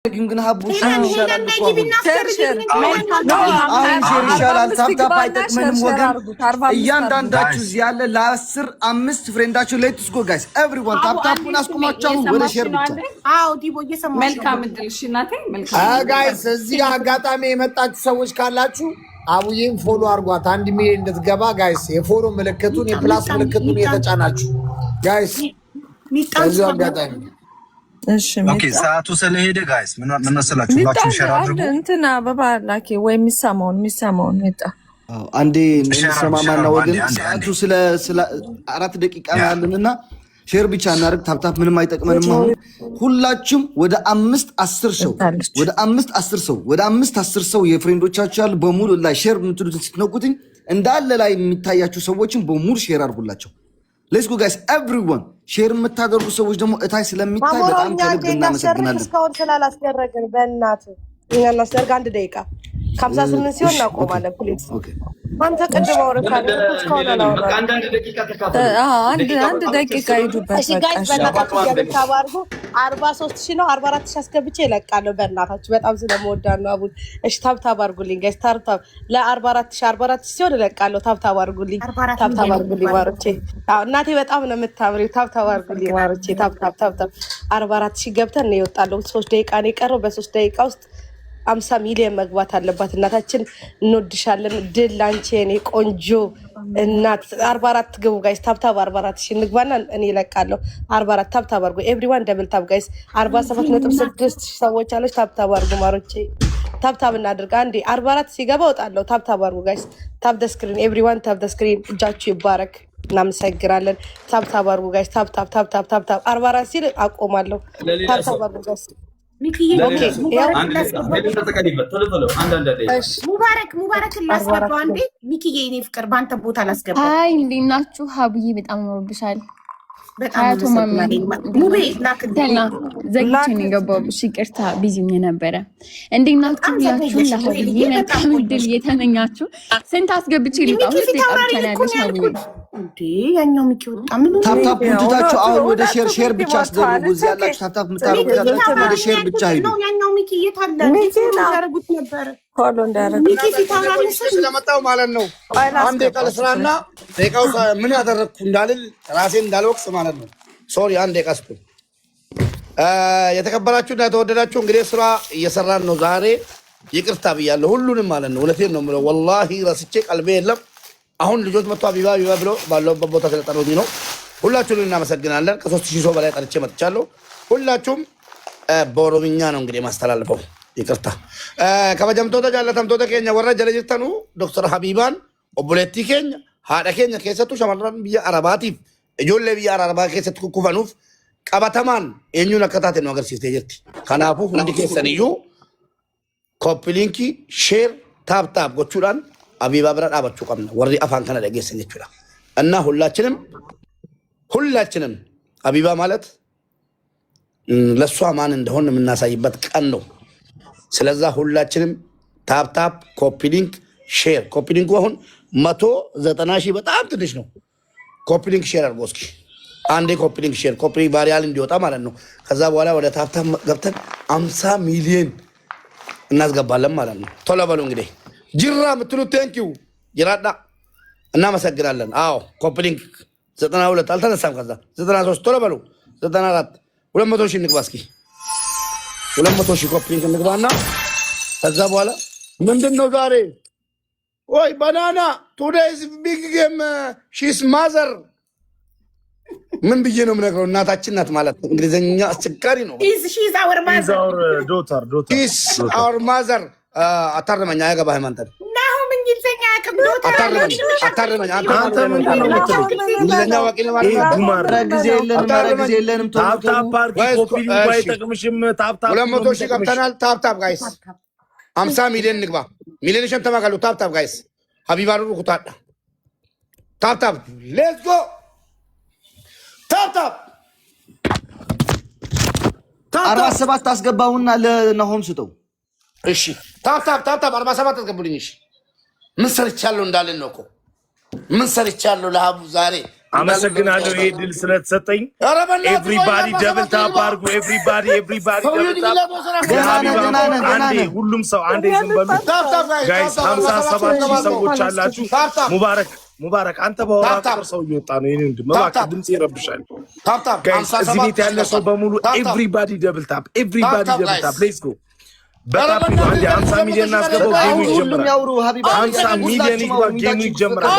ግን ሀቡሽ ይሻላል እኮ አሁን ሼር ይሻላል። ታፕታፕ አይጠቅመንም ወገን። እያንዳንዳችሁ እዚህ ያለ ለ10 ፍሬንዳችሁ ሌትስ ጎ ጋይስ ኤቭሪዋን ታፕታፑን አስቆማችሁ ወደ ሼር ብቻ። አዎ ዲቦ እየሰማሽ መልካም እድል እሺ እናቴ መልካም ጋይስ። እዚህ አጋጣሚ የመጣችሁ ሰዎች ካላችሁ አቡዬን ፎሎ አድርጓት 1 ሚሊዮን እንድትገባ ጋይስ። የፎሎ ምልክቱን የፕላስ ምልክቱን የተጫናችሁ ጋይስ እዚህ አጋጣሚ እሺ ኦኬ። ሰዓቱ ስለሄደ ጋይስ ምን መሰላችሁ ሁላችሁ ሼር አድርጉ። እንትና በባላኪ ወይ የሚሰማውን መጣ አንዴ እንሰማማና ወገን ሰዓቱ ስለ 4 ደቂቃ ያለንና ሼር ብቻ እናድርግ። ታፕታፕ ምንም አይጠቅመንም። አሁን ሁላችሁም ወደ 5-10 ሰው ወደ 5-10 ሰው የፍሬንዶቻችሁ ያሉ በሙሉ ላይ ሼር የምትሉትን ስትነኩትኝ እንዳለ ላይ የሚታያችሁ ሰዎችን በሙሉ ሼር አድርጉላቸው። ሌትስ ጎ ጋይስ ኤቭሪዋን ሼር የምታደርጉ ሰዎች ደግሞ እታይ ስለሚታይ በጣም ከልብ እናመሰግናለን። እስካሁን ስላላስደረግን በእናትህ እኛ እናስደርግ 1 ደቂቃ 58 ሲሆን እናቆማለን። ፕሊዝ አንተ ቅድም አውርታለህ እስካሁን አላወራንም። አንድ ደቂቃ ሂዱበት። እሺ ጋይስ በእናታችሁ ገብታው አድርጉ። 43000 ነው 44000 አስገብቼ እለቃለሁ። በእናታችሁ በጣም ስለምወዳት ነው አቡል። እሺ ታብታብ አድርጉልኝ ጋይስ። ታብታብ ለ44000 ሲሆን እለቃለሁ። ታብታብ አድርጉልኝ። ታብታብ አድርጉልኝ ማሮቼ። አዎ እናቴ በጣም ነው የምታምሪው። ታብታብ አድርጉልኝ ማሮቼ። ታብታብ 44000 ገብተን ነው ይወጣለው። 3 ደቂቃ ነው የቀረው። በ3 ደቂቃ ውስጥ 50 ሚሊዮን መግባት አለባት። እናታችን እንወድሻለን። ድል ላንቺ የኔ ቆንጆ እናት። 44 ግቡ ጋይስ። ታብታብ 44000 እንግባና እኔ እለቃለሁ። 44 ታብታብ አድርጉ ኤቭሪዋን ደብል ታብ ጋይስ። 47.6 ሰዎች አለች። ታብታብ አድርጉ ማሮቼ። ታብታብ እናድርግ አንዴ። 44 ሲገባ እወጣለሁ። ታብታብ አድርጉ ጋይስ። ታብ ደ ስክሪን ኤቭሪዋን ታብ ደ ስክሪን። እጃችሁ ይባረክ። እናመሰግናለን። ታብታብ አድርጉ ጋይስ። ታብታብ 44 ሲል አቆማለሁ። ታብታብ አድርጉ ጋይስ። ሙባረክ ላስገባው አንዴ። ሚኪዬ የኔ ፍቅር በአንተ ቦታ ላስገባው። አይ እንዴት ናችሁ? ሀቡዬ በጣም ወድሻል። በጣም ሙቤ ላክልና ዘግቼን የገባሁብሽ ይቅርታ፣ ቢዚኝ ነበረ። እንዴት ናችሁ? ሁላችሁ ለሀቡዬ መልካም ዕድል እየተመኛችሁ ስንት አስገብቼ ሊጣው ይጣጣላልሽ ሀቡዬ እንዴ ያኛው ሚኪ ወጣ። ምን ታፕታፕ እንትታችሁ አሁን ወደ ሼር ብቻ አስደርጉ። እዚህ ያላችሁ ታፕታፕ የምታደርጉት ወደ ሼር ብቻ ሂዱ። ያኛው ሚኪ እየታለ እንዴት ያደርጉት ነበር? ፎሎ እንዳደረጉ ሚኪ ሲታራንስ ስለመጣው ማለት ነው። አንዴ ቃል ስራና ደቂቃው ምን ያደረግኩ እንዳልል ራሴን እንዳልወቅስ ማለት ነው። ሶሪ አንዴ ቀስኩ። የተከበራችሁና የተወደዳችሁ እንግዲህ ስራ እየሰራን ነው ዛሬ። ይቅርታ ብያለሁ ሁሉንም ማለት ነው። እውነቴን ነው የምለው ወላሂ ረስቼ ቀልቤ የለም። አሁን ልጆች መጥቶ አቢባ ብሎ ባለውበት ቦታ ስለጠሩኝ ነው። ሁላችሁንም እናመሰግናለን። ከ3000 ሰው በላይ ጠርቼ መጥቻለሁ። ሁላችሁም በኦሮምኛ ነው እንግዲህ ማስተላልፈው። ይቅርታ ከበጀምቶታ ጃለተምቶታ ኬኛ ወራ ጀለ ጅርተኑ ዶክተር ሀቢባን ኦቦሌቲ ኬኛ ሃዳ ኬኛ ኬሰቱ ሸመራን ብያ አረባቲፍ እጆሌ ብያ አረባ ኬሰቱ ኩፈኑፍ ቀበተማን ኤኙን አከታቴ ነው አገርሲፍቴ ጅርቲ ከናፉ ሁንዲ ኬሰንዩ ኮፒሊንኪ ሼር ታፕታፕ ጎቹዳን አቢባ ብራ ዳባችሁ ቀምና ወሪ አፋን ከነ ደገሰኝ ይችላ እና ሁላችንም አቢባ ማለት ለሷ ማን እንደሆነ የምናሳይበት ቀን ነው። ስለዛ ሁላችንም ታፕታፕ ኮፒሊንክ ሼር ኮፒሊንክ አሁን 190,000 በጣም ትንሽ ነው። ኮፒሊንክ ሼር አድርጎ እስኪ አንዴ ኮፒሊንክ ሼር ኮፒሊንክ ቫሪያል እንዲወጣ ማለት ነው። ከዛ በኋላ ወደ ታፕታፕ ገብተን 50 ሚሊዮን እናስገባለን ማለት ነው። ቶሎ በሉ እንግዲህ ጅራ ምትሉት ቴንኪው ጅራዳ እናመሰግናለን። አዎ ኮፕሊንክ 92 አልተነሳም። ከዛ 93 ቶሎ በሉ 94 200,000 እንግባ እስኪ 200,000 ኮፕሊንክ እንግባና ከዛ በኋላ ምንድነው ዛሬ ወይ ባናና ቱዴይስ ቢግ ጌም ሺስ ማዘር ምን ብዬ ነው የምነግረው? እናታችን ናት ማለት እንግሊዘኛ አስቸጋሪ ነው። ሺዝ አወር ማዘር ዶተር ሺስ አወር ማዘር አታርመኛ ያገባህ ማንተን ናሁም እንግሊዘኛ ያቀም ዶተር አታርመኛ አንተ ምንድን ነው የምትለው? እንግሊዘኛ ወቂል ማለት ጊዜ የለንም ታፕታፕ አድርጊ። ኮፒሊንግ አይጠቅምሽም። ታፕታፕ 200,000 ገብተናል። ታፕታፕ ጋይስ 50 ሚሊዮን ንግባ። ሚሊዮን ሸንተማ ጋሉ ታፕታፕ ጋይስ ሀቢባ ሩሩ ኩታዳ ታፕታፕ ሌትስ ጎ ታፕታፕ 47 አስገባውና ለነሆም ስጠው። እሺ ታፕታፕ 47 አስገቡልኝ። እሺ ምን ሰርቻለሁ እንዳለን ነው እኮ ምን ሰርቻለሁ ለሀቡ ዛሬ አመሰግናለሁ ይሄ ድል ስለተሰጠኝ። ኤቭሪባዲ ደብል ታፕ አድርጉ። ኤቭሪባዲ ደብል ታፕ። አንዴ ሁሉም ሰው አንዴ ዝም በሉ ጋይስ። 57,000 ሰዎች አላችሁ። ሙባረክ አንተ በኋላ ቁጥር ሰው እየወጣ ነው። የኔ ወንድም እባክህ ድምጽ ይረብሻል። ጋይስ እዚህ ቤት ያለ ሰው በሙሉ ኤቭሪባዲ ደብል ታፕ፣ ኤቭሪባዲ ደብል ታፕ። ሌትስ ጎ በታፕ ነው። አንዴ 50 ሚሊዮን እናስገባው። ጌሙ ይጀምራል። 50 ሚሊዮን ይግባ። ጌሙ ይጀምራል።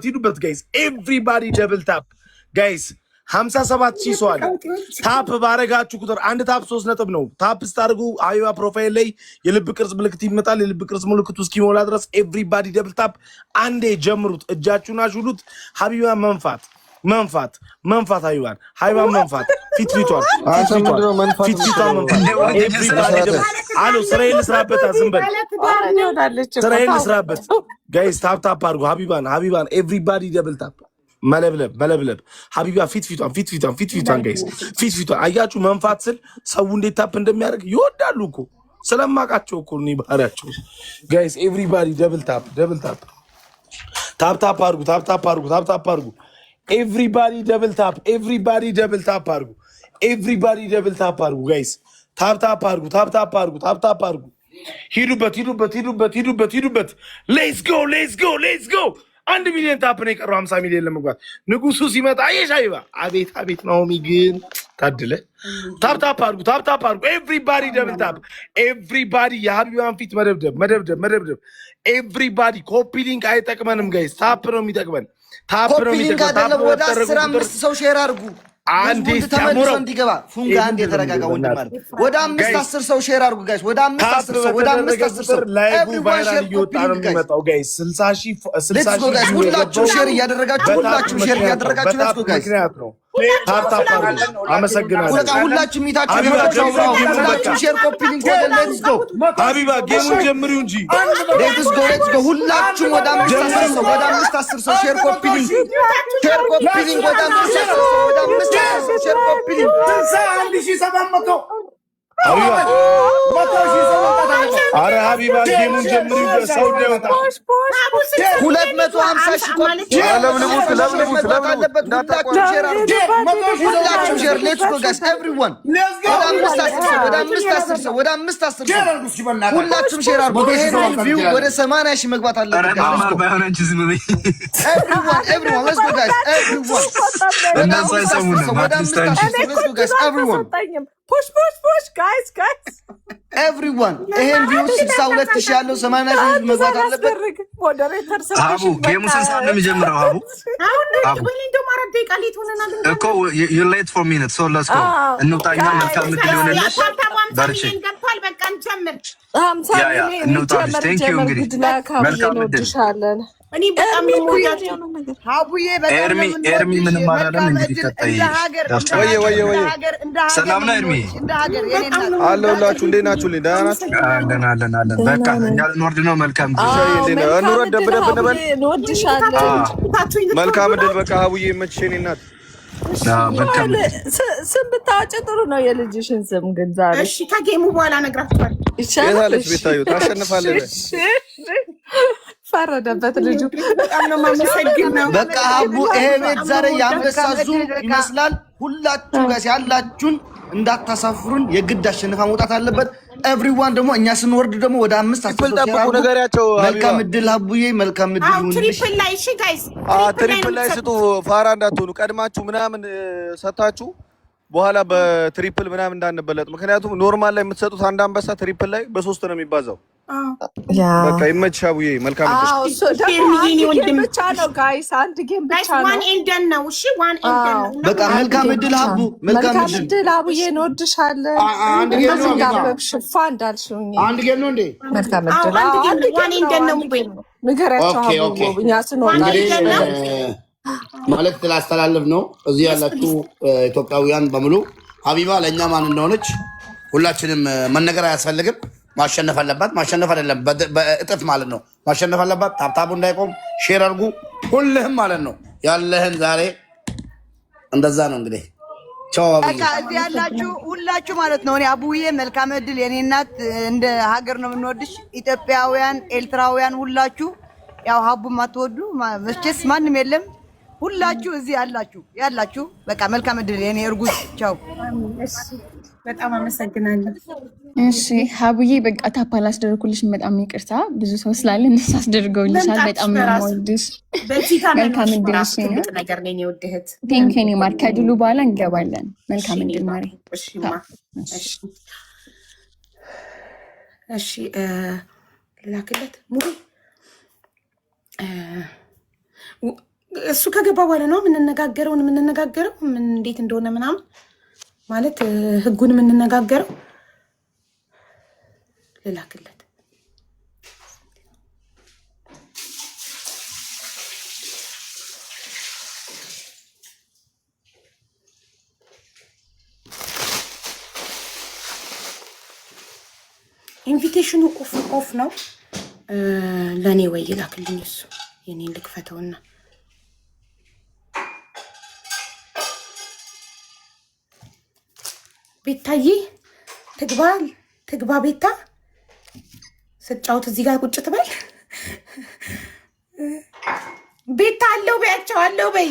ሂዱበት ጋይስ። ኤቭሪባዲ ደብል ታፕ ጋይስ። 57,000 ሰው አለ። ታፕ ባረጋችሁ ቁጥር አንድ ታፕ 3 ነጥብ ነው። ታፕ ስታርጉ ሀቢባ ፕሮፋይል ላይ የልብ ቅርጽ ምልክት ይመጣል። የልብ ቅርጽ ምልክቱ እስኪሞላ ድረስ ኤቭሪባዲ ደብል ታፕ አንዴ ጀምሩት። እጃችሁን አሹሉት። ሀቢባ መንፋት ሀቢባን መንፋት ፊትፊቷን አሎ ስራዬን ልስራበት። ዝም በል ስራዬን ልስራበት። ጋይስ ታፕ አድርጉ። ሀቢባን ኤቭሪባዲ ደብል ታፕ መለብለብ ሀቢባ ፊትፊቷን ጋይስ ፊትፊቷን አያችሁ። መንፋት ስል ሰው እንዴት ታፕ እንደሚያደርግ ይወዳሉ እኮ ስለማውቃቸው እኮ ነው ባህሪያቸው። ጋይስ ኤቭሪባዲ ደብል ታፕ አድርጉ። ኤቭሪባዲ ደብል ታፕ አድርጉ ጋይስ። ታፕ አድርጉ። ሂዱበት። ሌትስ ጎ 1 ሚሊዮን ታፕ ነው የቀረው 50 ሚሊዮን ለመግባት። ንጉሱ ሲመጣ አየሽ ሀቢባ። አቤት ናሆሚ ግን ታድለ። ታፕ አድርጉ። ኤቭሪባዲ ደብል ታፕ። ኤቭሪባዲ የሀቢባን ፊት መደብደብ። ኤቭሪባዲ ኮፒ ሊንክ አይጠቅመንም ጋይስ። ታፕ ነው የሚጠቅመን። ኮፒ ሊንክ አይደለም። ወደ 15 ሰው ሼር አድርጉ። አንዴ ተመልሶ እንዲገባ ፉንጋ አንዴ ተረጋጋ ወንድም ማለት ወደ 5-10 ሰው ሼር አድርጉ ጋይስ። ወደ 5-10 ሰው ላይቭ ቫይራል እየወጣ ነው የሚመጣው ጋይስ። 60,000 ጋይስ ሁላችሁ ሼር እያደረጋችሁ ሌትስ ጎ ጋይስ። ታፕ አመሰግናለሁ። ሁላችሁ ሚታችሁ ሁላችሁ ሼር ኮፒ ሊንክ ወደ ሌትስ ጎ ሀቢባ ጌሙን ጀምሪው እንጂ ሌትስ ጎ ሁላችሁ ወደ 5-10 ሰው ሼር ኮፒ ሊንክ ወደ 5-10 ሼር ኮፒ ሊንክ 1,700 አረ ሀቢባ ጌሙን ጀምሪው። ሰው ደውታ 250,000 ኮፒ ሁላችሁ ሼር ሌትስ ጎ ጋይስ ኤቭሪዋን ወደ 5-10 ሰው ሁላችሁም ሼር አድርጉ። ይሄን ቪው ወደ 80,000 መግባት አለበት ኤቭሪዋን ሌትስ ጎ ጋይስ ኤቭሪዋን ይሄን ቪው 62,000 ያለው 80,000 መግባት አለበት። አቡ ጌሙ ስንት ሰዓት ነው የሚጀምረው? እኮ you late for minutes so let's go እንውጣኛ። መልካም ምድል ይሆንልሽ። በርቺ እንውጣ። ቴንክ ዩ እንግዲህ መልካም ምድል። እኔ በጣም ኤርሚ ምንም አላለም። እንግዲህ ቀጣይ ሰላም ነው ኤርሚ አለሁላችሁ። እንዴት ናችሁ? ደህና ናችሁ? አለን። በቃ እኛ ልንወርድ ነው። መልካም እንውረድ። ደብደብ መልካም ድል። በቃ ሀቡዬ መችሽ የእኔ እናት። ስም ብታወጪ ጥሩ ነው የልጅሽን ስም ግን ዛሬ። እሺ ከጌሙ በኋላ እነግራችኋለሁ። የታለች ቤታዩ? ታሸንፋለች። ፈረደበት ልጁ። በጣም ነው የማመሰግነው። በቃ ሀቡ ይሄ ቤት ዛሬ የአንበሳ ዙም ይመስላል። ሁላችሁ ጋር ያላችሁን እንዳታሳፍሩን የግድ አሸንፋ መውጣት አለበት። ኤቭሪዋን ደግሞ እኛ ስንወርድ ደግሞ ወደ 5-10 ሰው ነገሪያቸው። መልካም እድል ሀቡዬ፣ መልካም እድል ይሁን። ትሪፕል ላይ እሺ ጋይስ፣ ትሪፕል ላይ ስጡ። ፋራ እንዳትሆኑ ቀድማችሁ ምናምን ሰታችሁ በኋላ በትሪፕል ምናምን እንዳንበለጥ። ምክንያቱም ኖርማል ላይ የምትሰጡት አንድ አንበሳ ትሪፕል ላይ በ3 ነው የሚባዛው። በቃ ይመችሽ አቡዬ፣ መልካም እድል ብቻ ነው ጋይስ። አንድ ጌም ብቻ ነው። ዋን ኤንደን ነው። እሺ ዋን ኤንደን ነው። በቃ መልካም እድል ሀቡ፣ መልካም እድል አቡዬ፣ እንወድሻለን። አንድ ጌም ነው ሽፋ እንዳልሽኝ አንድ ጌም ነው እንዴ? መልካም እድል። ዋን ኤንደን ነው ንገሪያቸው ሀቡ። እኛ ስንወጣ መልእክት ላስተላልፍ ነው። እዚህ ያላችሁ ኢትዮጵያውያን በሙሉ ሀቢባ ለእኛ ማን እንደሆነች ሁላችንም መነገር አያስፈልግም። ማሸነፍ አለባት። ማሸነፍ አይደለም በእጥፍ ማለት ነው። ማሸነፍ አለባት። ታብታቡ እንዳይቆም ሼር አድርጉ ሁልህም ማለት ነው። ያለህን ዛሬ እንደዛ ነው እንግዲህ በቃ እዚህ ያላችሁ ሁላችሁ ማለት ነው። እኔ አቡዬ መልካም እድል። የኔ እናት እንደ ሀገር ነው የምንወድሽ። ኢትዮጵያውያን፣ ኤርትራውያን ሁላችሁ ያው ሀቡ ማትወዱ መቼስ ማንም የለም። ሁላችሁ እዚህ ያላችሁ በቃ መልካም እድል የኔ እርጉዝ ቻው። በጣም አመሰግናለሁ። እሺ ሀቡዬ በቃ ታፕ አላስደረኩልሽም። በጣም ይቅርታ ብዙ ሰው ስላለ እነሱ አስደርገውልሻል። በጣም ነው የምወድሽ። መልካም እድል ነገር ነኝ የወደህት ቴንክ ዩ ማር። ከድሉ በኋላ እንገባለን። መልካም እድል ማሪ። እሺ ልላክለት ሙሉ እሱ ከገባ በኋላ ነው የምንነጋገረው ምን እንዴት እንደሆነ ምናምን ማለት ህጉን የምንነጋገረው። ልላክለት ኢንቪቴሽኑ ኦፍ ነው ለእኔ ወይ ይላክልኝ እሱ የኔን ልክፈተውና ቤታዬ ትግባ ቤታ ስጫውት እዚህ ጋር ቁጭ ትበል ቤታ አለው በያቸዋለሁ በይ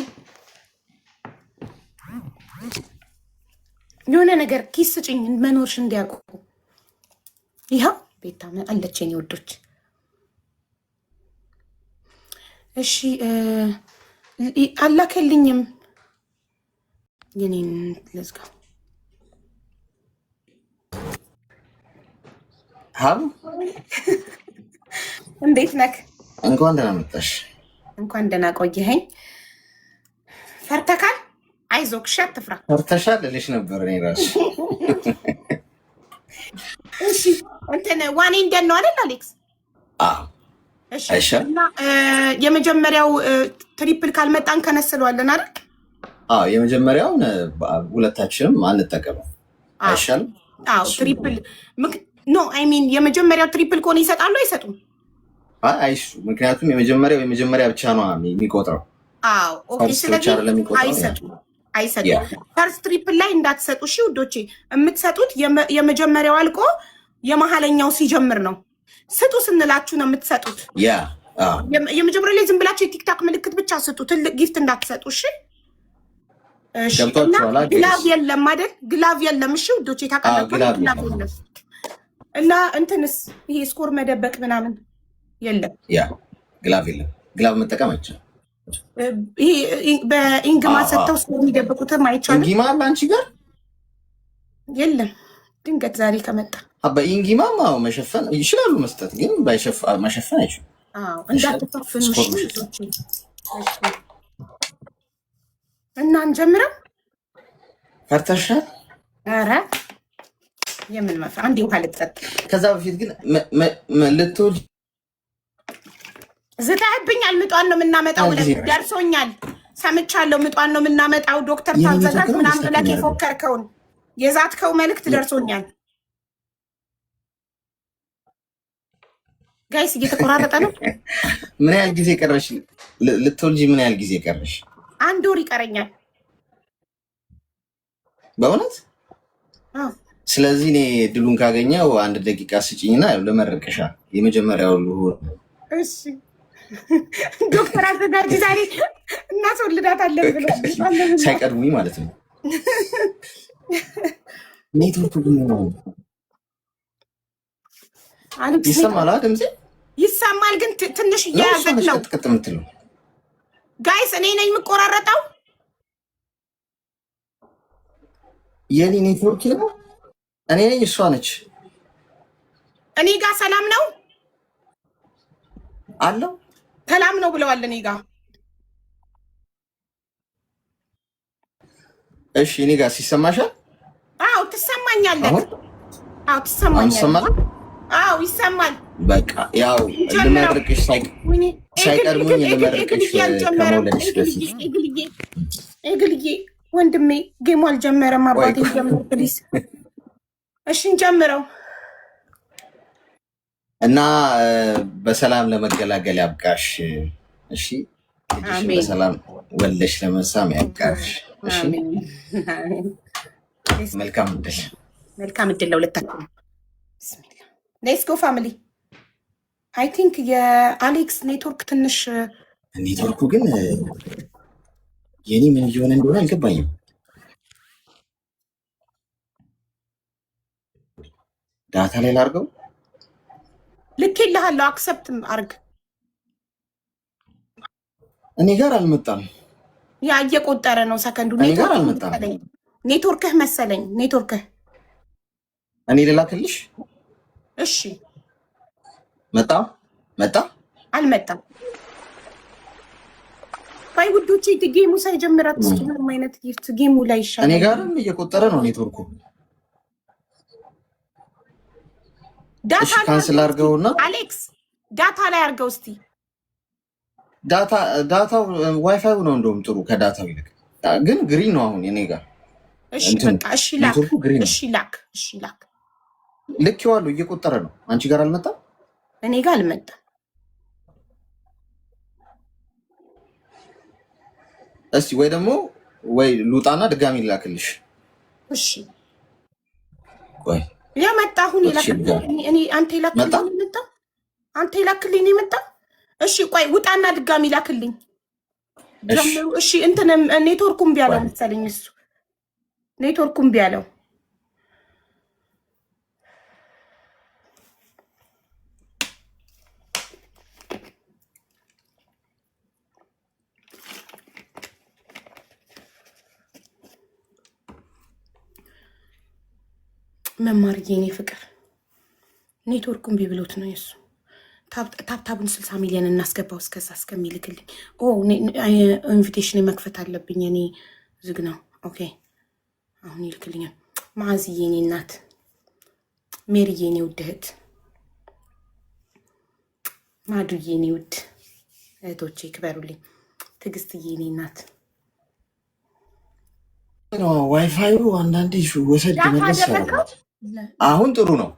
የሆነ ነገር ኪስ ስጭኝ መኖርሽ እንዲያውቁ ይኸው ቤታ አለች የኔ ወዶች እሺ አላከልኝም የኔን ለዝጋ ሀብ እንዴት ነክ? እንኳን ደህና መጣሽ። እንኳን ደህና ቆየኸኝ። ፈርተካል? አይዞክ እሺ፣ አትፍራ። ፈርተሻል ልልሽ ነበር እኔ እራሱ። እሺ እንትን ዋኔ እንደት ነው አይደል አሌክስ? አዎ እሺ። እና የመጀመሪያው ትሪፕል ካልመጣን ከነስለዋለን አይደል? አዎ የመጀመሪያውን ሁለታችንም አንጠቀመው አይሻልም? አዎ ትሪፕል ኖ አይ ሚን የመጀመሪያው ትሪፕል ከሆነ ይሰጣሉ አይሰጡም? አይሱ ምክንያቱም የመጀመሪያ ብቻ ነው የሚቆጥረው። አዎ ኦኬ። ስለዚህ አይሰጡም። ፈርስት ትሪፕል ላይ እንዳትሰጡ እሺ ውዶቼ። የምትሰጡት የመጀመሪያው አልቆ የመሀለኛው ሲጀምር ነው። ስጡ ስንላችሁ ነው የምትሰጡት። የመጀመሪያው ላይ ዝም ብላችሁ የቲክታክ ምልክት ብቻ ስጡ። ትልቅ ጊፍት እንዳትሰጡ እሺ። ግላቭ የለም አይደል? ግላቭ የለም እሺ ውዶቼ። ታውቃላችሁ እና እንትንስ ይሄ ስኮር መደበቅ ምናምን የለም። ግላቭ የለም። ግላቭ መጠቀም አይቻልም። ይሄ በኢንግማ ሰጥተው ስኮር የሚደብቁትም አይቻልም። ኢንግማ አለ አንቺ ጋር የለም። ድንገት ዛሬ ከመጣ በኢንግማ መሸፈን ይችላሉ መስጠት፣ ግን መሸፈን አይችሉም። እንዳትፈፍኑ እና እንጀምረው። ፈርተሻል? ኧረ የምን መፍራት አንዴ ውሃ ልጠጥ። ከዛ በፊት ግን ልትወልጂ ዝተህብኛል። ምጧን ነው የምናመጣው ብለህ ደርሶኛል፣ ሰምቻለሁ። ምጧን ነው የምናመጣው ዶክተር ታዘጋጅ ምናምን ብለህ የፎከርከውን የዛትከው መልዕክት ደርሶኛል። ጋይስ እየተቆራረጠ ነው። ምን ያህል ጊዜ ቀረሽ ልትወልጂ? ምን ያህል ጊዜ ቀረሽ? 1 ወር ይቀረኛል በእውነት። ስለዚህ እኔ ድሉን ካገኘው 1 ደቂቃ ስጭኝና ለመረቀሻ የመጀመሪያው ልሁን። እሺ ዶክተር አዘጋጅ ዛሬ እናስወልዳታለን ብሎ ሳይቀድሙኝ ማለት ነው። ኔትወርክ ነው ይሰማል? ድምጼ ይሰማል፣ ግን ትንሽ እያያዘች ነው። ቅጥ የምትለው ጋይስ እኔ ነኝ የምቆራረጠው። የኔ ኔትወርክ ነው። እኔ ነኝ እሷ ነች። እኔ ጋር ሰላም ነው አለው። ሰላም ነው ብለዋል እኔ ጋር። እሺ እኔ ጋር ሲሰማሻል? አዎ ትሰማኛለህ? አዎ ትሰማኛለህ? አዎ ይሰማል። በቃ ያው ልመርቅሽ ሳይቀድሙኝ ልመርቅሽ ከመውለድሽ በፊት እግልዬ ወንድሜ ጌሙ አልጀመረም። አባቴ ጀምር ፕሊዝ። እሺ እንጀምረው እና በሰላም ለመገላገል ያብቃሽ። እሺ በሰላም ወልደሽ ለመሳም ያብቃሽ። እሺ መልካም እድል። መልካም እድል ለሁለታችሁ። ሌትስ ጎ ፋሚሊ። አይ ቲንክ የአሌክስ ኔትወርክ ትንሽ ኔትወርኩ ግን የኔ ምን እየሆነ እንደሆነ አልገባኝም። ዳታ ላይ ላድርገው። ልኬልሃለሁ፣ አክሰፕት አርግ። እኔ ጋር አልመጣም። ያ እየቆጠረ ነው ሰከንዱ። እኔ ጋር አልመጣም። ኔትወርክህ መሰለኝ። ኔትወርክህ እኔ ልላክልሽ። እሺ መጣ አልመጣም። ባይ ውዶቼ ጌሙ ሳይጀምራት ምንም አይነት ጊፍት ጌሙ ላይ ይሻላል። እኔ ጋርም እየቆጠረ ነው ኔትወርኩ። ዳታ ካንስል አድርገውና አሌክስ ዳታ ላይ አድርገው እስቲ። ዳታው ዋይፋይ ነው እንደውም ጥሩ ከዳታው ይልቅ ግን ግሪን ነው አሁን እኔ ጋር። እሺ በቃ እሺ ላክ። ልኬዋለሁ፣ እየቆጠረ ነው። አንቺ ጋር አልመጣም? እኔ ጋር አልመጣም። እስቲ ወይ ደግሞ ሉጣና ድጋሚ ላክልሽ። እሺ ወይ ያመጣ አሁን እኔ አንተ ይላክልኝ ነው የመጣ። እሺ ቆይ ውጣና ድጋሚ ላክልኝ ጀምሩ። እሺ እንትንም ኔትወርኩም ቢያለው መሰለኝ እሱ ኔትወርኩም ቢያለው መማርዬ የኔ ፍቅር ኔትወርኩን ቢብሎት ነው የሱ። ታብታቡን 60 ሚሊዮን እናስገባው እስከዛ እስከሚልክልኝ። ኢንቪቴሽን መክፈት አለብኝ እኔ ዝግ ነው። ኦኬ አሁን ይልክልኛል። ማዕዝዬ የኔ እናት፣ ሜሪዬ የኔ ውድ እህት፣ ማዱዬ የኔ ውድ እህቶቼ ክበሩልኝ። ትዕግስትዬ የኔ እናት ዋይፋዩ አንዳንዴ ወሰድ መለስ አሁን ጥሩ ነው።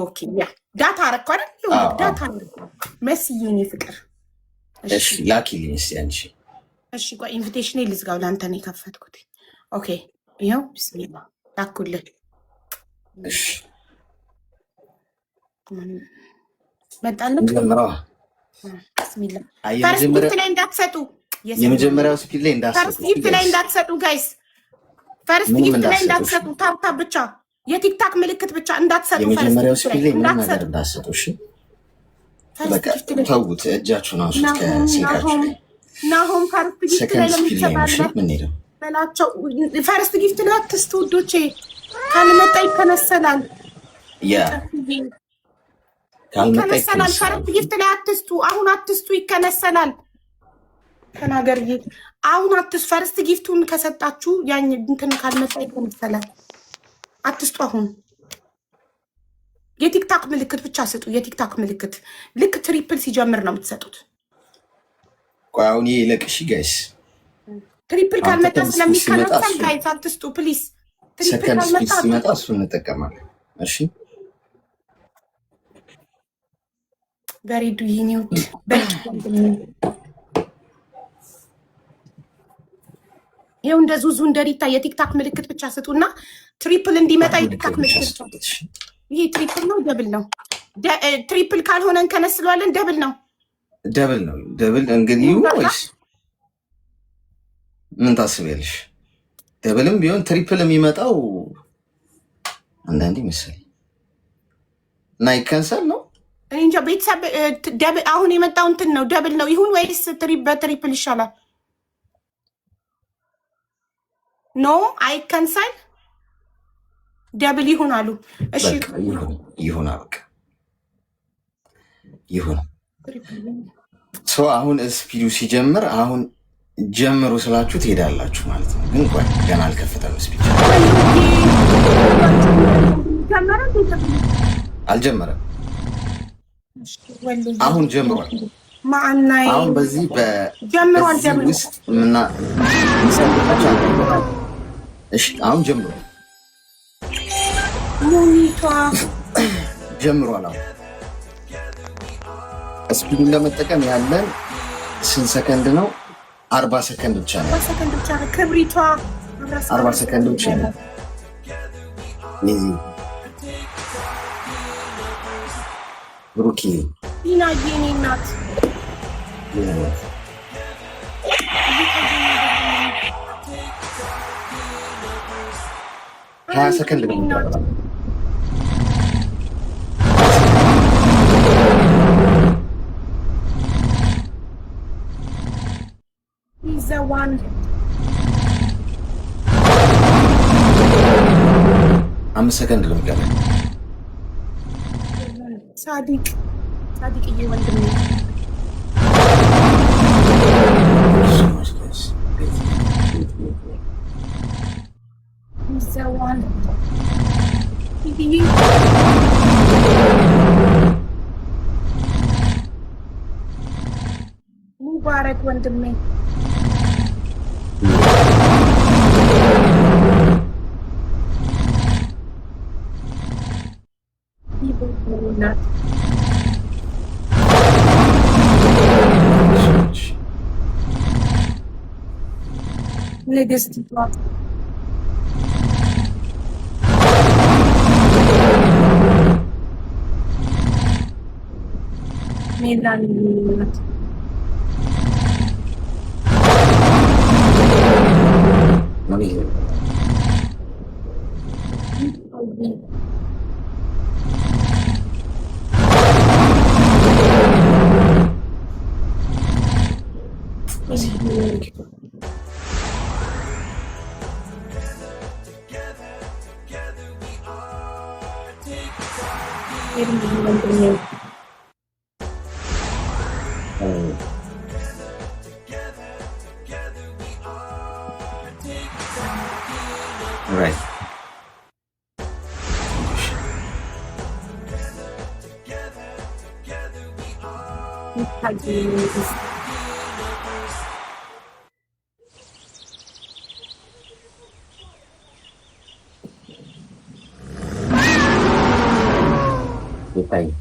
ኦኬ ያ ዳታ አረኩ አይደል? ዳታ መስዬ የኔ ፍቅር። እሺ ላኪልኝ እስቲ አንቺ። እሺ ቆይ ኢንቪቴሽን ልዝጋው፣ ለአንተ ነው የከፈትኩት። ኦኬ ይኸው ቢስሚላ ላኩልህ። እሺ መጣልኝ። ቢስሚላ ፈርስት ጊፍት ላይ እንዳትሰጡ፣ የመጀመሪያው ስፒድ ላይ እንዳትሰጡ፣ ፈርስት ጊፍት ላይ እንዳትሰጡ ጋይስ፣ ፈርስት ጊፍት ላይ እንዳትሰጡ። ታብታብ ብቻ የቲክታክ ምልክት ብቻ እንዳትሰጡ። የመጀመሪያው ስፒድ ላይ ምንም ነገር እንዳትሰጡ። እሺ በቃ ተውት፣ እጃችሁን አንሱት ከስልካችሁ ላይ። ናሆም ፈርስት ጊፍት ላይ ለምትሰጣለ በላቸው። ፈርስት ጊፍት ላይ አትስቱ ውዶቼ፣ ካልመጣ ይከነሰላል። ይከነሰላል። ፈርስት ጊፍት ላይ አትስቱ፣ አሁን አትስቱ፣ ይከነሰላል። ተናገርዬ አሁን አትስቱ። ፈርስት ጊፍቱን ከሰጣችሁ ያን እንትን ካልመጣ ይከነሰላል። አትስጡ። አሁን የቲክታክ ምልክት ብቻ ስጡ። የቲክታክ ምልክት ልክ ትሪፕል ሲጀምር ነው የምትሰጡት። ቆይ አሁን ይሄ ለቅሺ ጋይስ፣ ትሪፕል ካልመጣ ስለሚከነሰል ጋይስ አትስጡ ፕሊዝ። ሰከንድ ስፒድ ሲመጣ እሱን እንጠቀማለን። እሺ በሬዱ ይሄኔው ይሄው እንደ ዙዙ እንደ ሪታ የቲክታክ ምልክት ብቻ ስጡና ትሪፕል እንዲመጣ የቲክታክ ምልክት። ይሄ ትሪፕል ነው ደብል ነው? ትሪፕል ካልሆነ እንከነስለዋለን። ደብል ነው ደብል ነው ደብል። እንግዲህ ወይስ ምን ታስቢያለሽ? ደብልም ቢሆን ትሪፕል የሚመጣው አንዳንዴ መሰለኝ እና ይከንሰል ነው እንጃ። ቤተሰብ ደብል አሁን የመጣው እንትን ነው ደብል ነው ይሁን ወይስ በትሪፕል ይሻላል? ኖ አይከንሰል ደብል ይሁን አሉ። እሺ ይሁን በቃ ይሁን። ሰው አሁን ስፒዱ ሲጀምር አሁን ጀምሩ ስላችሁ ትሄዳላችሁ ማለት ነው። ግን ቆይ ገና አልከፈተም ስፒድ። አልጀመረም። አሁን ጀምሯል። አሁን በዚህ ውስጥ ምና እሺ አሁን ጀምሯል። ጀምሯል። አሁን ስፒዱን ለመጠቀም ያለን ስንት ሰከንድ ነው? 40 ሰከንድ ብቻ ነው። 40 ሰከንድ ብቻ ነው። ብሩኪ ዲናዬ የኔ እናት 20 ሰከንድ ነው የሚቀረው። ይዘዋን 5 ሰከንድ ነው የሚቀረው። ሳዲቅዬ ወንድሜ ይዘዋን ሙባረክ ወንድሜ ይቦናት ንግስት ቷት ሜላን ናት Right.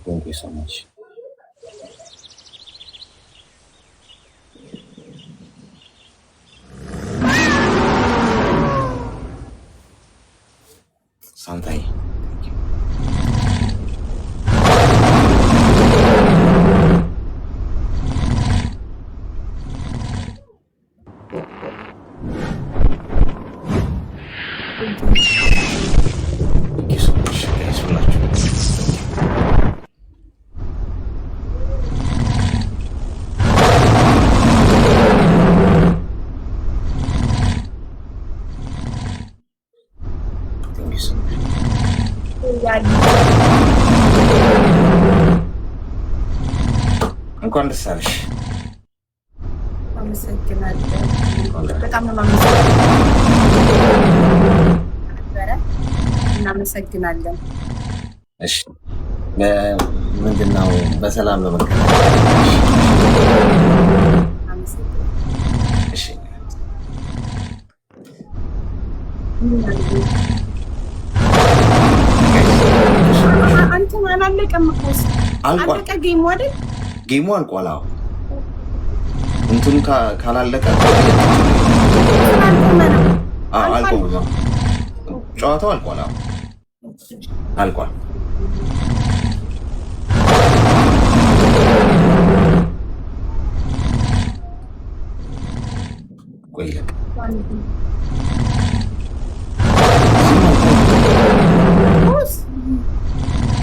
Thank you so much. Santai. Thank you so much, guys, for watching. Thank you so much. እንኳን ደስ አለሽ። አመሰግናለሁ። በጣም ነው እናመሰግናለን። እሺ ምንድነው በሰላም ለመከራ እሺ አንተ ማን አለቀም እኮ አለቀ ጌሙ አይደል? ጌሙ አልቋል። አዎ እንትኑ ካላለቀ አልቆም ጨዋታው አልቋል። አዎ አልቋል። ቆይ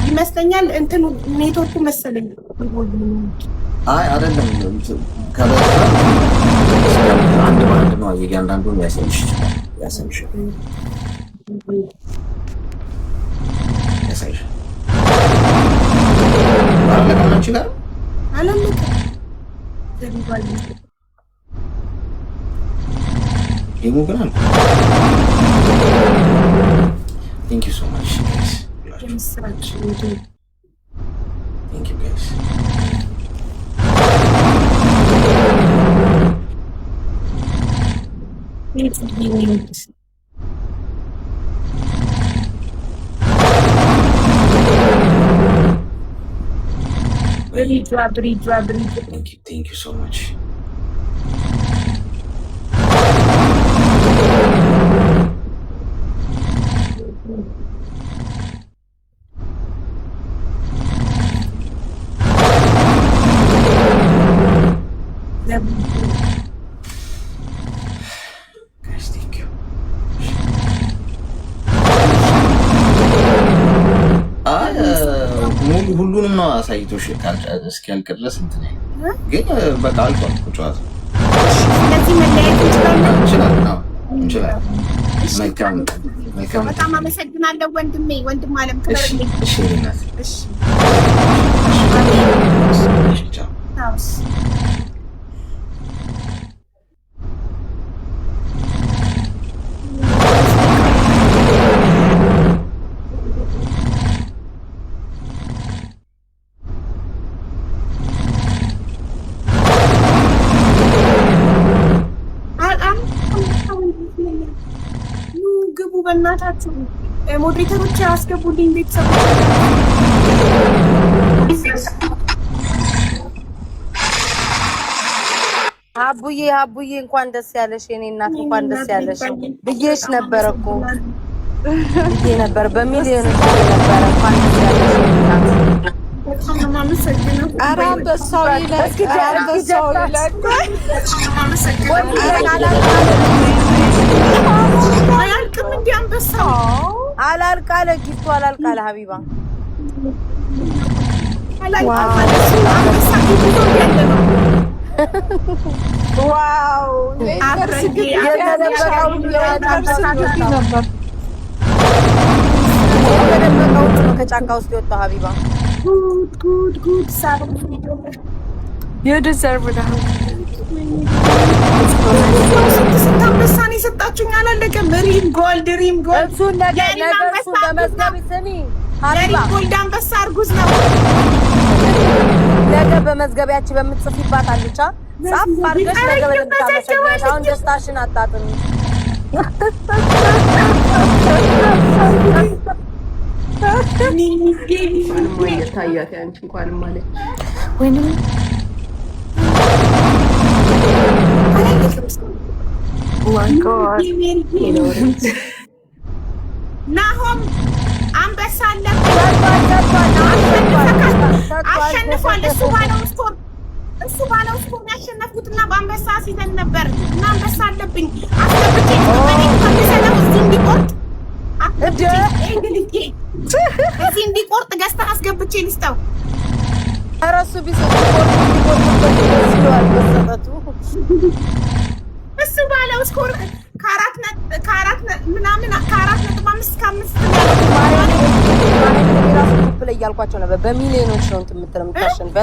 ይመስለኛል እንትኑ ኔትወርኩ መሰለኝ። አይ አይደለም ከበዛ አንድ ባንድ ነው እያንዳንዱን ያሰምሽ አላለቀም። አንቺ ጋር አላለቀም። ጌሙ ግን አልኩ። Thank you so much, guys. Thank you, guys. Thank you so much. ሁሉንም ነው አሳይቶሽ እስኪያልቅ ድረስ እንትን ግን በቃ አልቋል እኮ ጨዋታ። ስለዚህ መለያየት እንችላለን። መልካም በጣም አመሰግናለሁ ወንድሜ፣ ወንድም አለም ክበርልኝ። እሺ እናት እሺ ግቡ በእናታችሁ ሞዴሬተሮች አስገቡልኝ ቤተሰቦች። አቡዬ እንኳን ደስ ያለሽ የኔ እናት፣ እንኳን ደስ ያለሽ ብዬሽ ነበር እኮ ብዬ ነበር በሚሊዮን ነበር። እንኳን ደስ ያለሽ የኔ እናት። ኧረ አንበሳው ይለቅ፣ አንበሳው ይለቅ። አያልቅም እንደ አንበሳው አላልቃለ ጊፍቱ አላልቃለ ሀቢባ ዋው የተደበቀው ከጫካ ውስጥ የወጣው ሀቢባ you deserve it. ስንት አንበሳ ነው የሰጣችሁኝ? አላለቀም። ሪም ጎልድ እሱን ነገር እሱን በመዝገብ ስሚ ሀቢባ ጎልድ አንበሳ እርጉዝ ነው። ነገ በመዝገቢያችን በምትጽፊባት አልቻ ጻፍ አድርገሽ ነገ በደምታመሸሽ። አሁን ደስታሽን አጣጥሚ። ታያት አንቺ እንኳን ማለት ወይንም ናሆም አንበሳ አለ አሸንፏል። እሱ ባለው ስኮር ያሸነፍኩትና በአንበሳ ሲዘን ነበር እና አንበሳ አለብኝ አስገብቼ እዚህ እንዲቆርጥ ገዝታ አስገብቼ ልስጠው። እረሱ እሱ ባለው ስኮር ከአራት ምናምን ከ4.5 እስከ 5 ላይ እያልኳቸው ነበር። በሚሊዮኖች ነው እንትን የምታሸንፍ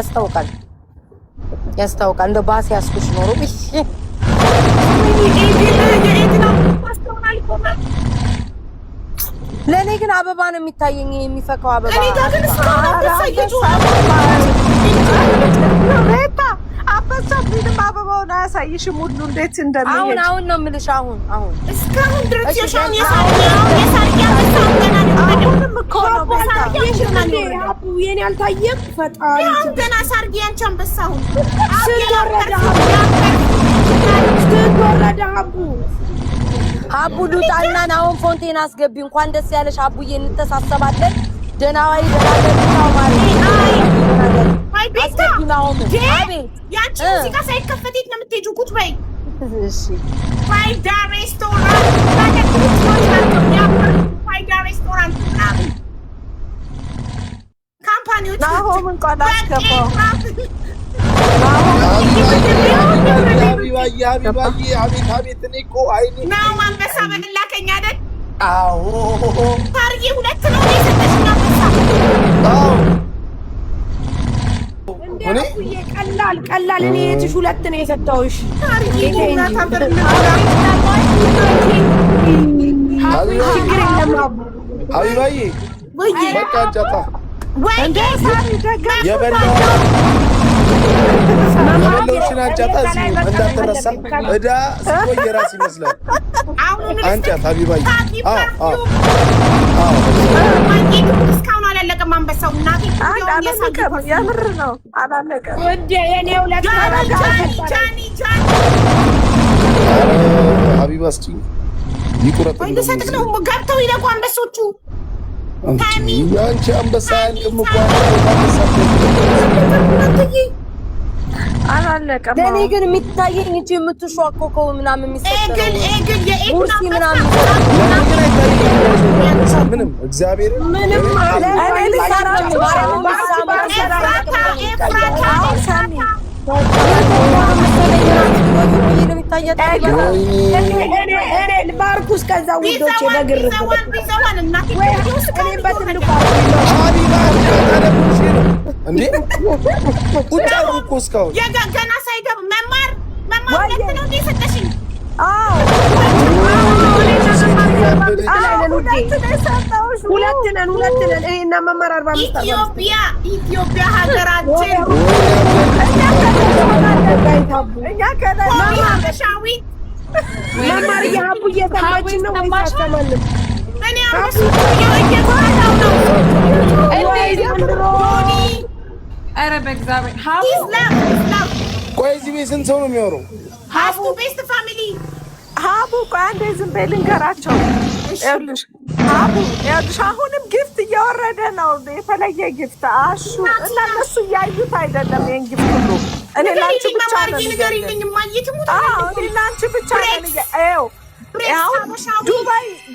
ያስታውቃል። እንደ ባስ ያስኩሽ ኖሮ ለእኔ ግን አበባ ነው የሚታየኝ፣ የሚፈካው አበባ። አንበሳ ፊልም አበባውን አያሳይሽም ሁሉ እንዴት እንደሚሄድ። አሁን ነው የምልሽ። አሁን እስካሁን ድረስ የሻውን የኔ አልታየም። ፈጣሪ ገና ሳርጊ አንቺ አንበሳው አቡ ሉጣና ናውን ፎንቴን አስገቢ። እንኳን ደስ ያለሽ አቡዬ፣ እንተሳሰባለን። ደናዋይ ደናደርቻው ማለት ያንቺ ሙዚቃ ሳይከፈት የት ነው የምትሄጂው? ቁጭ በይ። እሺ ፋይዳ ሬስቶራንት ምናምን ካምፓኒዎች ናሆም እንኳን አስገባው። አቤት እኔ እኮ አይኔ ነው አንበሳ በላከኝ አይደል? አዎ ታርጌ 2 ነው የሰጠሽኝ አንበሳ። ቀላል እኔ የትሽ 2 ነው የሰጠሁሽ። ታርጌ ሀቢባዬ በቃ እንጨታ የበላሽን አንጫታ እዚሁ እንዳትረሳ። እዳ ሲቆይ የራስ ይመስላል። አንጫት ሀቢባዬ። እስካሁን አላለቀም አንበሳው። እናቴ የምር ነው አላለቀም። ሀቢባ እስኪ ይቁረጥ ነው ገብተው ይለቁ አንበሶቹ። አንቺ አንበሳ ያልቅም እኮ አላለቀም። ለኔ ግን የሚታየኝ እቺ የምትሿኮከው ምናምን የሚሰጠው ኤግል ሙርሲ ምናምን ምንም እግዚአብሔር ምንም ማርኩስ ከዛ ውዶቼ በግር እንዴ ቁጭ እኮ እስካሁን ገና ሳይገባ መማር ሁለት ነው እንዴ ሰጠሽኝ? ሁለት ነን እኔና መማር 45 ኢትዮጵያ ሀገራችን መማር የሀቡ እየሰማችን ነው ይሳተማልን እኔ ኧረ በእግዚአብሔር ቆይ እዚህ ቤት ስንት ሰው ነው የሚያወራው? ሀቡ ቤስት ፋሚሊ ሀቡ ቆይ አንዴ ዝም በይ ልንገራቸው። ይኸውልሽ ሀቡ ይኸውልሽ አሁንም ጊፍት እየወረደ ነው፣ የተለየ ጊፍት አሹ እና እነሱ እያዩት አይደለም። ይሄን ጊፍት ሁሉ እኔ ላንቺ ብቻ ነው እኔ ላንቺ ብቻ ነው።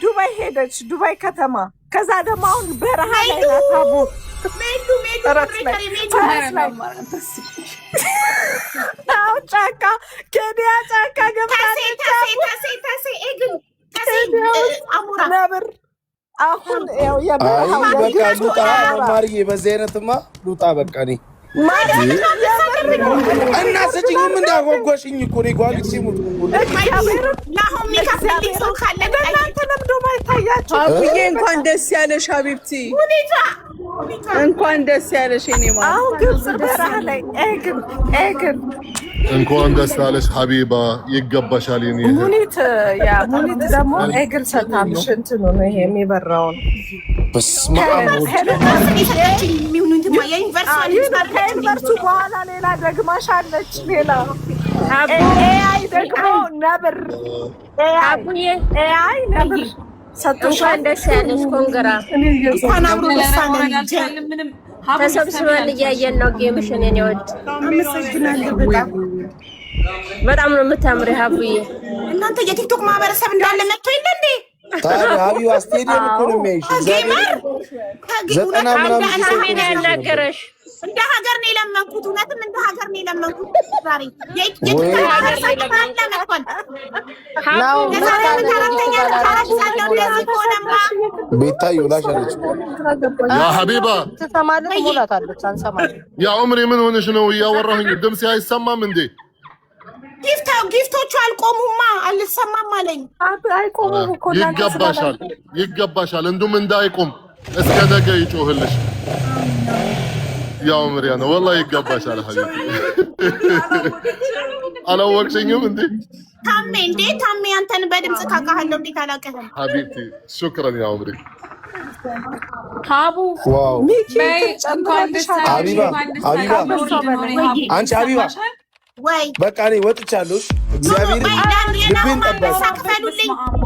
ዱባይ ሄደች፣ ዱባይ ከተማ። ከዛ ደግሞ አሁን በረሃ ላይ ናት ሀቡ ጫካ ኬንያ ጫካ ገብታለች ነብር። አሁን በቃ ሉጣ ማርዬ፣ በዚህ አይነትማ ሉጣ በቃ እኔ እና ስጭኝም እንዳጓጓሽኝ እኮ ነው ጓግሽ ሙት ለአሁን የሚከፍልልኝ ሰው ካለ እናንተ ለምዶ ማይታያችሁ። አቡዬ እንኳን ደስ ያለሽ ሀቢብቲ፣ እንኳን ደስ ያለሽ። እኔ ማለት አሁን ግብጽ በረሃ ላይ ኤግን እንኳን ደስ ያለሽ ሀቢባ፣ ይገባሻል። የኔ ሙኒት ደግሞ ኤግል ሰታልሽ እንትኑ ነው ይሄ የሚበራውን ከዩኒቨርሲቲ በኋላ ሌላ ደግማሽ አለች። ሌላ ኤአይ ደግሞ ነብር ኤአይ ነብር እንኳን ደስ ያለሽ። ኮንግራ ተሰብስበን እያየን ነው ጌምሽን። የኔ ወድ በጣም ነው የምታምሪ ሀቡዬ። እናንተ የቲክቶክ ማህበረሰብ እንዳለ መጥቶ የለ እንዴ? ታዲያ ሀቢባ ስቴዲየም እኮ ነው የሚያይሽ። ዘጠና ምናምን ያናገረሽ እንደ ሀገር ነው የለመንኩት። እውነትም እንደ ሀገር ነው የለመንኩት። ዛሬ ቤታዮ ላሻለች ያ ሀቢባ ያ ዑምሪ ምን ሆነሽ ነው? እያወራሁኝ ድምፅ አይሰማም እንዴ? ጊፍቶቹ አልቆሙማ፣ አልሰማም አለኝ። አይቆሙም እኮ ይገባሻል። እንዱም እንዳይቆም እስከ ነገ ይጮህልሽ። ያው ምሪያ ነው والله ይገባሻል። ሀቢብ አላወቅሽኝም እንዴ? ታሜ አንተን በድምጽ ታውቃለሁ። እንዴት አላውቅህም? ሀቢብቲ ሹክራን ያ ዑምሪ ሀቡ ዋው ሀቢባ አንቺ ሀቢባ ወይ በቃ እኔ ወጥቻለሁ። እግዚአብሔር ልቤን ጠባኝ።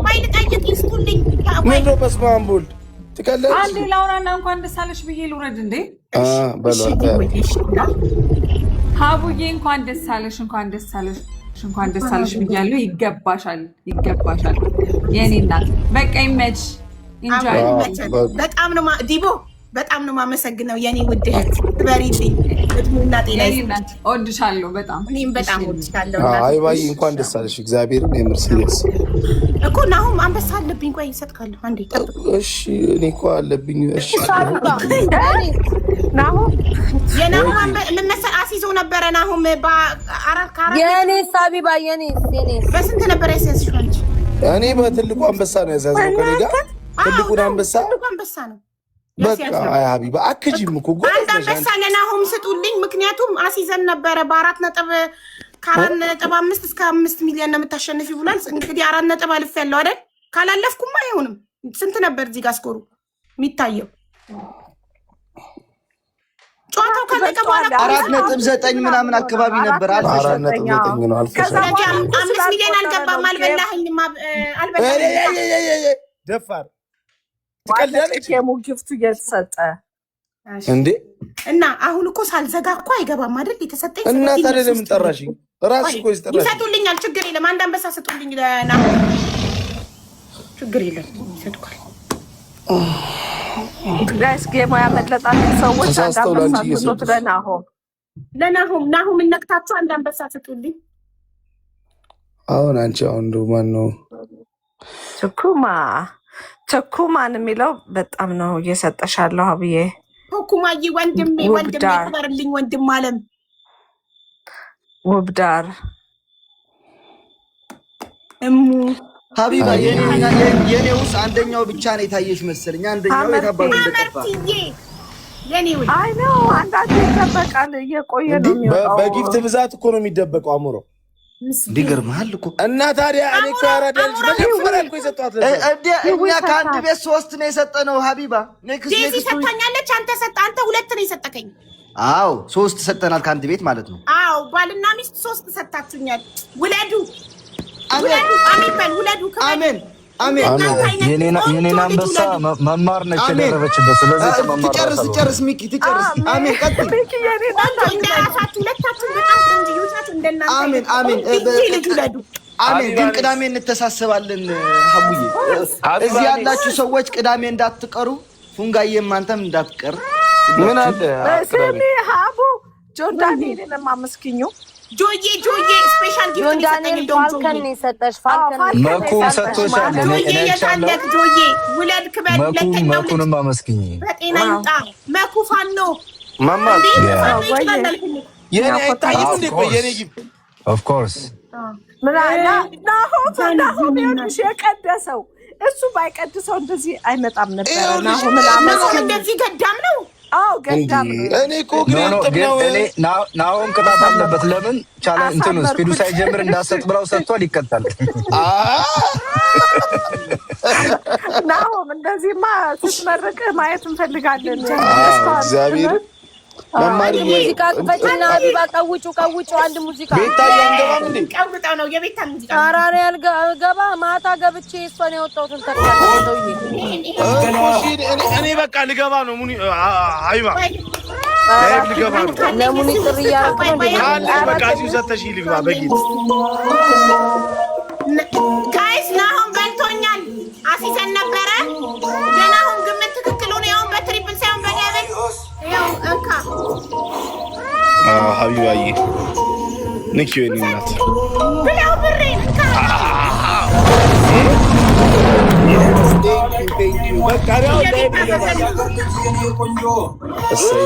ወይ ልጠይቅ ይስጡልኝ። ምን ነው በስመ አብ ወልድ ትቀለች። አንዴ ላውራና እንኳን ደስ አለሽ ብዬ ልውረድ እንዴ? ሀቡዬ እንኳን ደስ አለሽ፣ እንኳን ደስ አለሽ ብያለሁ። ይገባሻል የኔ እናት። በቃ ይመች። ኢንጆይ። በጣም ነው ዲቦ፣ በጣም ነው የማመሰግነው የኔ ውድ እህት። ትበሪልኝ እድሜና ጤና ይስጥልኝ። እወድሻለሁ በጣም። እኔም በጣም እወድሻለሁ። አይ ባይ እንኳን ደስ አለሽ። እግዚአብሔርን የምርሲስ እኮ ናሁም አንበሳ አለብኝ። ቆይ እሰጥካለሁ አንዴ ጠብቅ። እሺ እኔ እኮ አለብኝ። እሺ ናሁም የናሁም ምን መሰል አሲዞ ነበረ። ናሁም በአራት የኔ ሳቢባ የኔ በስንት ነበር ያስያዝሽው አንቺ? እኔ በትልቁ አንበሳ ነው ያዛዝነው ከኔ ጋር። ትልቁን አንበሳ ነው በቃ። አይ ሀቢባ አክጂም እኮ አንድ አንበሳ ለናሁም ስጡልኝ። ምክንያቱም አሲዘን ነበረ ከ4.5 እስከ 5 ሚሊዮን ነው የምታሸንፊ ብሏል። እንግዲህ 4 ነጥብ አልፍ ያለው አይደል? ካላለፍኩማ አይሆንም። ስንት ነበር እዚህ ጋር ስኮሩ የሚታየው? ጨዋታው ካለቀ በኋላ 4.9 ምናምን አካባቢ ነበር። 4.9 ነው አልፈሽ። 5 ሚሊዮን አልገባም። አልበላኸኝም። ደፋር ትቀልዳለች። ጊፍቱ እየተሰጠ እንዴ እና አሁን እኮ ሳልዘጋ እኮ አይገባም አይደል? የተሰጠኝ እና ታዲያ ለምን ጠራሽኝ? ራስሽ እኮ ይስጠራሽ። ይሰጡልኛል፣ ችግር የለም። አንድ አንበሳ ስጡልኝ ለና ችግር የለም ይሰጥኳል። ጋይስ ጌማ ያመለጣችሁ ሰዎች አንድ አንበሳ ስጡት ለናሆም ነክታችሁ አንድ አንበሳ ስጡልኝ። አሁን አንቺ አሁን ማን ነው ቸኩማን የሚለው በጣም ነው እየሰጠሻለሁ አብዬ። ቸኩማዬ ወንድሜ ተበርልኝ ወንድም አለም ውብዳር እሙ ሀቢባ የኔ ውስጥ አንደኛው ብቻ ነው የታየሽ መሰለኝ። አንደኛው የታባሉ እንደጠፋ አይ ነው አንዳንዴ ይደበቃል እየቆየ ነው የሚወጣው። በጊፍት ብዛት እኮ ነው የሚደበቀው አሞሮ እንዲገርምሃል እኮ እና ታዲያ እኔ እኮ ያራዳልሽ መጀመሪያ እኮ የሰጧት እኛ ከአንድ ቤት 3 ነው የሰጠነው ሀቢባ። ዴዚ ሰጣኛለች፣ አንተ ሁለት ነው የሰጠከኝ። አዎ 3 ሰጠናል ከአንድ ቤት ማለት ነው። አዎ ባልና ሚስት 3 ሰጣችሁኛል። ውለዱ አሜን በል ውለዱ። አሜን አሜን። የኔን አንበሳ መማር ነች የደረበችበት። ስለዚህ መማር ትጨርስ ሚኪ ትጨርስ። አሜን ቀጥል። እንደራሳችሁ ሁለታችሁ በጣም ቆንጆዎች እንደናንተ። አሜን አሜን አሜን። ግን ቅዳሜ እንተሳሰባለን ሀቡዬ። እዚህ ያላችሁ ሰዎች ቅዳሜ እንዳትቀሩ፣ ፉንጋዬም አንተም እንዳትቀር። ምን አለ ስሚ ሀቡ ጆርዳኔን ማመስኪኙ ጆዬ ስፔሻል ጊፍት ይሰጠኝ። ፋልከን ይሰጠሽ ፋልከን መኩን ሰጥቶሻል። ጆዬ የታለክ ጆዬ ውለድ ክበል። መኩንም አመስግኝ። በጤና ይምጣ መኩ ፋኖ ማማ የኔ አይታይም እንዴ? የኔ ጊፍት ኦፍ ኮርስ ናሆም ይኸውልሽ የቀደሰው እሱ ባይቀድሰው እንደዚህ አይመጣም ነበር። ናሆም እንደዚህ ገዳም ነው። አዎ ገዳም ነው። እኔ እኮ ግን ናሆም ቅጣት አለበት። ለምን ቻሌንጅ እንትኑ ስፒዱ ሳይጀምር እንዳሰጥ ብለው ሰጥቷል። ይቀጣል። ናሆም እንደዚህማ ስትመርቅህ ማየት እንፈልጋለን። እግዚአብሔር መማር ሙዚቃ ፈጭና ሀቢባ ቀውጩ አንድ ሙዚቃ ቤታ ያንገባም እንዴ? ቀውጣው ነው የቤታ ሙዚቃ። አራራ ያልገባ ማታ ገብቼ እሷን ያወጣሁትን ተከታተለው። እኔ በቃ ልገባ ነው ሙኒ አይባ ልገባ ነው። ለሙኒ ጥሪ ያረኩኝ በቃ እዚሁ ሰተሽ ልግባ በጊት ጋይስ ናሆም በልቶኛል። አሲሰን ነበረ የናሆም ግምት ትክክል ሆነ። ያው በትሪፕል ሳይሆን በደብል ያው እንካ ሀቢባዬ ንኪ ወይኔ እናት ብለው ብሬን እንካ በቃ ነው እሰይ